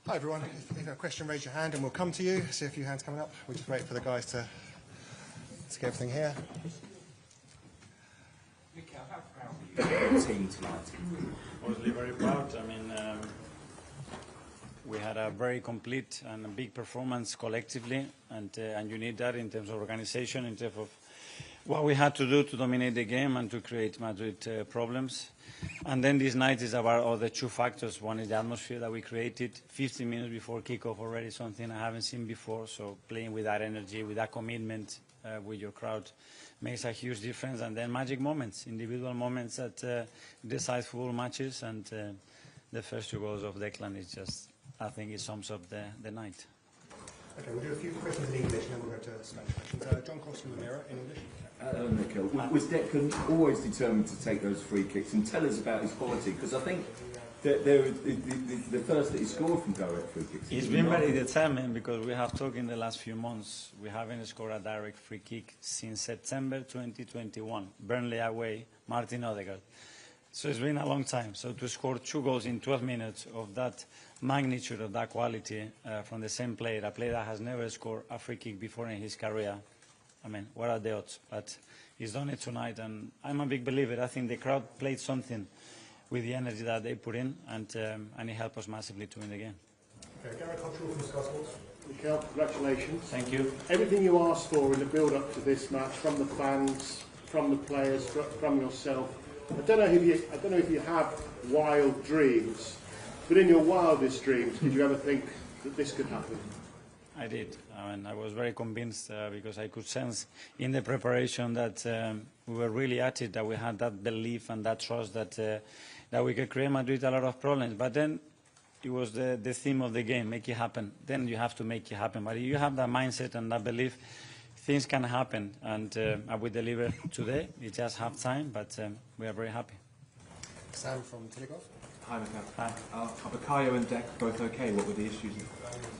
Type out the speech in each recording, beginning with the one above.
Hi everyone, if you have a question, raise your hand and we'll come to you. See a few hands coming up. We'll just wait for the guys to get everything here. Mikel, how proud are you of your team tonight? Obviously very proud. I mean, we had a very complete and a big performance collectively, and you need that in terms of organization, in terms of what we had to do to dominate the game and to create Madrid problems. And then this night is about all the two factors. One is the atmosphere that we created 15 minutes before kickoff already, something I haven't seen before. So playing with that energy, with that commitment with your crowd makes a huge difference. And then magic moments, individual moments that decide football matches. And the first two goals of Declan is just, I think it sums up the night. Okay, we'll do a few questions in English and then we'll go to Spanish questions. John Cross from the Mirror in English. Mikel, was Declan always determined to take those free kicks? And tell us about his quality, because I think that the first that he scored from direct free kicks. He's been very determined, because we have talked in the last few months. We haven't scored a direct free kick since September 2021. Burnley away, Martin Odegaard. So it's been a long time. So to score 2 goals in 12 minutes of that magnitude, of that quality from the same player, a player that has never scored a free kick before in his career, I mean, what are the odds? But he's done it tonight, and I'm a big believer. I think the crowd played something with the energy that they put in, and it helped us massively to win the game. Okay, Gareth Cottrell from Sky Sports. Mikel, congratulations. Thank you. Everything you asked for in the build-up to this match, from the fans, from the players, from yourself. I don't know if you have wild dreams, but in your wildest dreams, did you ever think that this could happen? I did. I mean, I was very convinced because I could sense in the preparation that we were really at it, that we had that belief and that trust that we could create Madrid a lot of problems. But then it was the theme of the game, make it happen. Then you have to make it happen. But if you have that mindset and that belief, things can happen. And we delivered today. It's just half time, but we are very happy. Sam from Telegraph. Hi, Mikel. Hi. Are Bukayo and Dec both okay? What were the issues?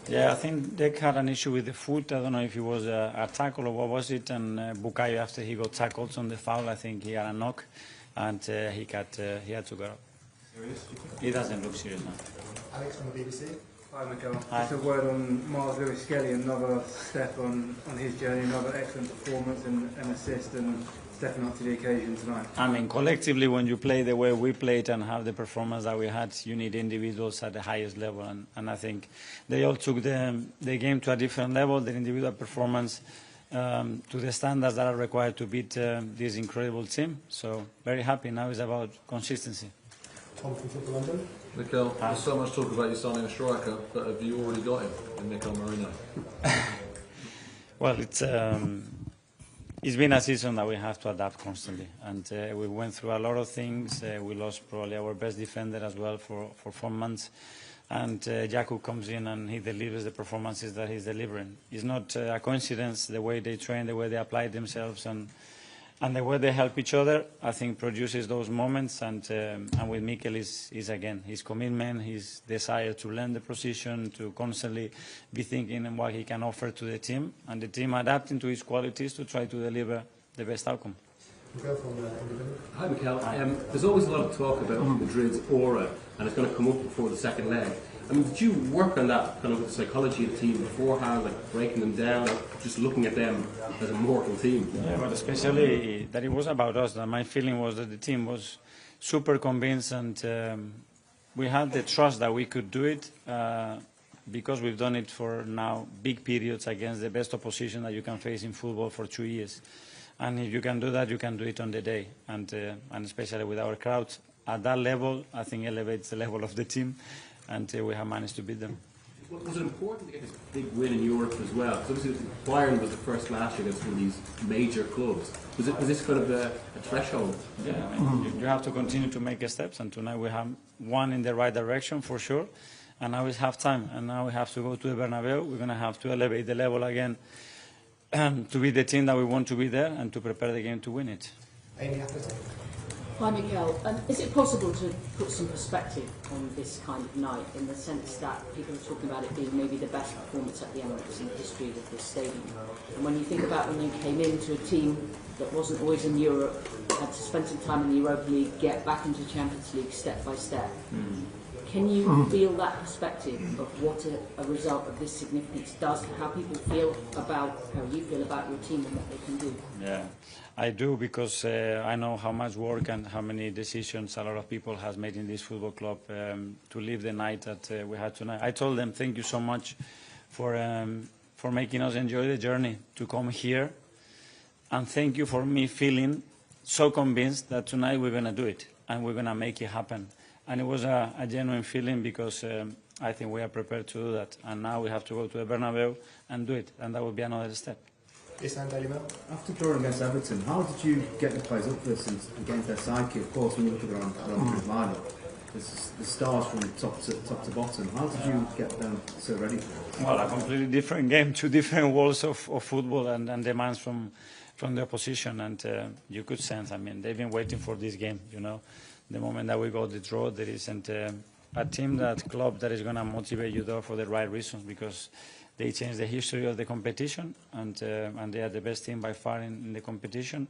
Yeah, I think Dec had an issue with the foot. I don't know if it was a tackle or what was it. And Bukayo, after he got tackled on the foul, I think he had a knock, and he had to go up. Serious? He doesn't look serious now. Alex from the BBC. Hi, Mikel. Hi. Just a word on Miles Lewis-Skelly, another step on his journey, another excellent performance and assist, and stepping up to the occasion tonight. I mean, collectively, when you play the way we played and have the performance that we had, you need individuals at the highest level. And I think they all took the game to a different level, their individual performance to the standards that are required to beat this incredible team. So very happy. Now it's about consistency. Tom from Football London. Mikel, there's so much talk about you signing a striker, but have you already got him in Mikel Merino? Well, it's been a season that we have to adapt constantly, and we went through a lot of things. We lost probably our best defender as well for 4 months, and Jakub comes in and he delivers the performances that he's delivering. It's not a coincidence the way they train, the way they apply themselves, and the way they help each other, I think, produces those moments. And with Mikel is again his commitment, his desire to learn the position, to constantly be thinking on what he can offer to the team, and the team adapting to his qualities to try to deliver the best outcome. Hi, Mikel. There's always a lot of talk about Madrid's aura, and it's going to come up before the second leg. I mean, did you work on that kind of psychology of the team beforehand, like breaking them down, just looking at them as a mortal team? Yeah, but especially that it was about us. That my feeling was that the team was super convinced, and we had the trust that we could do it because we've done it for now big periods against the best opposition that you can face in football for 2 years. And if you can do that, you can do it on the day, and especially with our crowd at that level, I think elevates the level of the team. And we have managed to beat them. Was it important to get this big win in Europe as well? Because obviously Bayern was the first last year against one of these major clubs. Was this kind of a threshold? Yeah, I mean, you have to continue to make steps, and tonight we have one in the right direction for sure. And now it's half time, and now we have to go to the Bernabeu. We're going to have to elevate the level again to be the team that we want to be there and to prepare the game to win it. Amy Atherton. Hi, Mikel. Is it possible to put some perspective on this kind of night, in the sense that people are talking about it being maybe the best performance at the Emirates in the history of this stadium? And when you think about when you came into a team that wasn't always in Europe, had to spend some time in the Europa League, get back into the Champions League step by step, Can you feel that perspective of what a result of this significance does to how people feel about how you feel about your team and what they can do? Yeah, I do, because I know how much work and how many decisions a lot of people has made in this football club to live the night that we had tonight. I told them thank you so much for making us enjoy the journey to come here, and thank you for me feeling so convinced that tonight we're going to do it and we're going to make it happen. And it was a genuine feeling, because I think we are prepared to do that. And now we have to go to the Bernabeu and do it, and that would be another step. After drawing against Everton, how did you get the players up for this against their psyche? Of course, when you look at Real Madrid lineup, the stars from top to bottom. How did you get them so ready for it? Well, a completely different game, two different worlds of football and demands from the opposition. And you could sense, I mean, they've been waiting for this game, you know. The moment that we got the draw, there isn't a team, that club, that is going to motivate you there for the right reasons, because they changed the history of the competition, and they are the best team by far in the competition.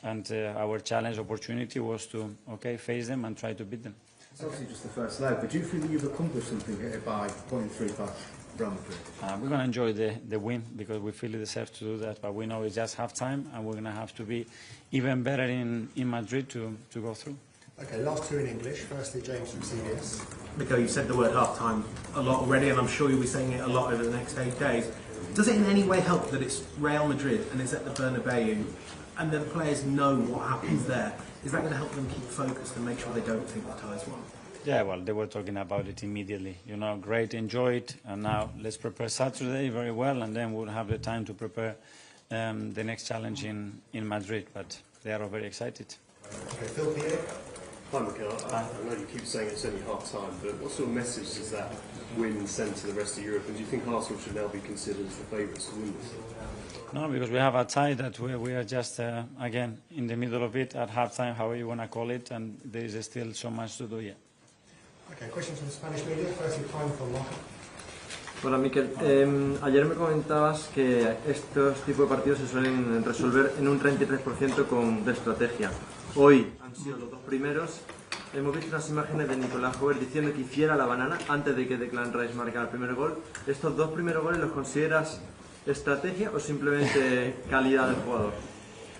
And our challenge opportunity was to, face them and try to beat them. It's obviously just the first leg, but do you feel that you've accomplished something here by putting 3 past Real Madrid? We're going to enjoy the win, because we feel it deserves to do that, but we know it's just half-time, and we're going to have to be even better in Madrid to go through. Okay, last two in English. Firstly, James from CBS. Mikel, you said the word half-time a lot already, and I'm sure you'll be saying it a lot over the next 8 days. Does it in any way help that it's Real Madrid and it's at the Bernabeu, and the players know what happens there? Is that going to help them keep focused and make sure they don't think the tie's won? Yeah, well, they were talking about it immediately. You know, great, enjoy it, and now let's prepare Saturday very well, and then we'll have the time to prepare the next challenge in Madrid. But they are all very excited. Okay, Phil Pierre. Hi, Mikel. I know you keep saying it's only half-time, but what sort of message does that win send to the rest of Europe? And do you think Arsenal should now be considered as the favourites to win this? No, because we have a tie that we are just, again, in the middle of it, at half-time, however you want to call it, and there is still so much to do yet. Okay, questions from Spanish media. Firstly, time for Marco. Hola Mikel, ayer me comentabas que estos tipos de partidos se suelen resolver en un 33% de estrategia. Hoy han sido los dos primeros. Hemos visto unas imágenes de Nicolás Jover diciendo que hiciera la banana antes de que Declan Rice marcara el primer gol. ¿Estos dos primeros goles los consideras estrategia o simplemente calidad del jugador?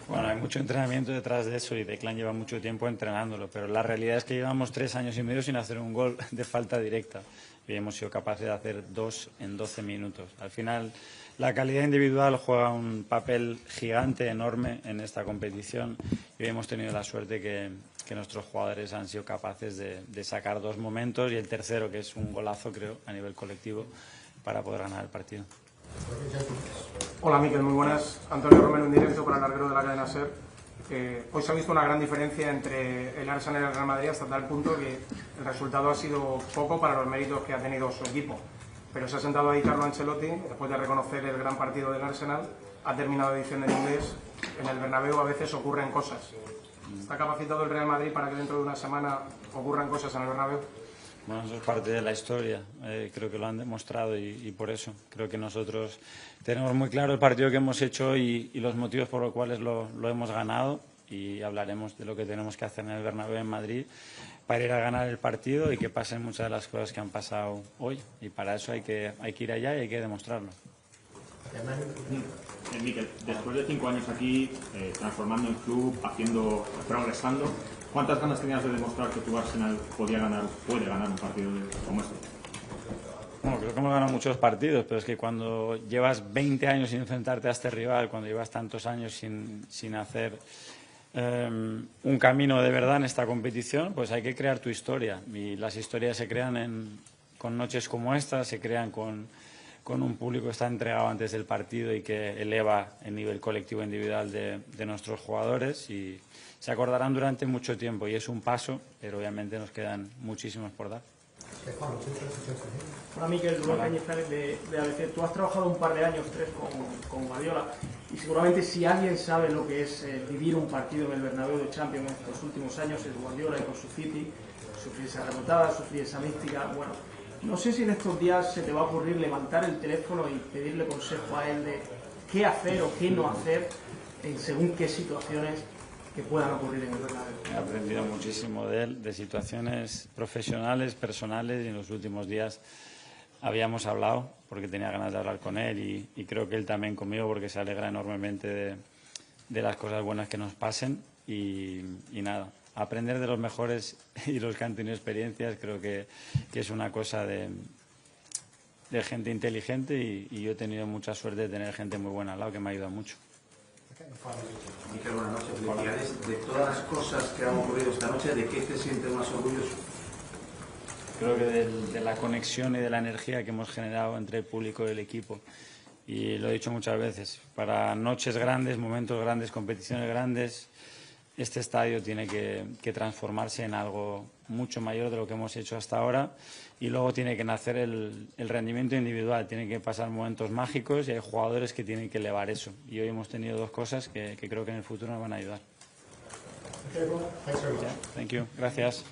Bueno, hay mucho entrenamiento detrás de eso y Declan lleva mucho tiempo entrenándolo, pero la realidad es que llevamos 3 años y medio sin hacer un gol de falta directa y hemos sido capaces de hacer 2 en 12 minutos. Al final, la calidad individual juega un papel gigante, enorme en esta competición y hoy hemos tenido la suerte que nuestros jugadores han sido capaces de sacar 2 momentos y el tercero, que es un golazo, creo, a nivel colectivo, para poder ganar el partido. Hola Mikel, muy buenas. Antonio Romero en directo para el larguero de la cadena SER. Hoy se ha visto una gran diferencia entre el Arsenal y el Real Madrid hasta tal punto que el resultado ha sido poco para los méritos que ha tenido su equipo. Pero se ha sentado ahí Carlo Ancelotti, después de reconocer el gran partido del Arsenal, ha terminado diciendo en inglés: en el Bernabéu a veces ocurren cosas. ¿Está capacitado el Real Madrid para que dentro de una semana ocurran cosas en el Bernabéu? Bueno, eso es parte de la historia, creo que lo han demostrado y por eso creo que nosotros tenemos muy claro el partido que hemos hecho y los motivos por los cuales lo hemos ganado y hablaremos de lo que tenemos que hacer en el Bernabéu en Madrid para ir a ganar el partido y que pasen muchas de las cosas que han pasado hoy y para eso hay que ir allá y hay que demostrarlo. Mikel, después de 5 años aquí, transformando el club, progresando, ¿cuántas ganas tenías de demostrar que tu Arsenal puede ganar un partido como este? Bueno, creo que hemos ganado muchos partidos, pero es que cuando llevas 20 años sin enfrentarte a este rival, cuando llevas tantos años sin hacer un camino de verdad en esta competición, pues hay que crear tu historia. Y las historias se crean con noches como esta, se crean con un público que está entregado antes del partido y que eleva el nivel colectivo e individual de nuestros jugadores y se acordarán durante mucho tiempo y es un paso, pero obviamente nos quedan muchísimos por dar. Hola Mikel, Rubén Cañizares de ABC. Tú has trabajado un par de años, 3, con Guardiola y seguramente si alguien sabe lo que es vivir un partido en el Bernabéu de Champions en estos últimos años es Guardiola y con su City, sufrir esa remontada, sufrir esa mística. Bueno, no sé si en estos días se te va a ocurrir levantar el teléfono y pedirle consejo a él de qué hacer o qué no hacer en según qué situaciones que puedan ocurrir en el Bernabéu. He aprendido muchísimo de él, de situaciones profesionales, personales, y en los últimos días habíamos hablado porque tenía ganas de hablar con él y creo que él también conmigo porque se alegra enormemente de las cosas buenas que nos pasen y nada, aprender de los mejores y los que han tenido experiencias creo que es una cosa de gente inteligente y yo he tenido mucha suerte de tener gente muy buena al lado que me ha ayudado mucho. Mikel, buenas noches. Felicidades. De todas las cosas que han ocurrido esta noche, ¿de qué te sientes más orgulloso? Creo que de la conexión y de la energía que hemos generado entre el público y el equipo. Y lo he dicho muchas veces, para noches grandes, momentos grandes, competiciones grandes, este estadio tiene que transformarse en algo mucho mayor de lo que hemos hecho hasta ahora y luego tiene que nacer el rendimiento individual, tienen que pasar momentos mágicos y hay jugadores que tienen que elevar eso. Y hoy hemos tenido dos cosas que creo que en el futuro nos van a ayudar. Okay, well, thanks very much. Thank you. Gracias.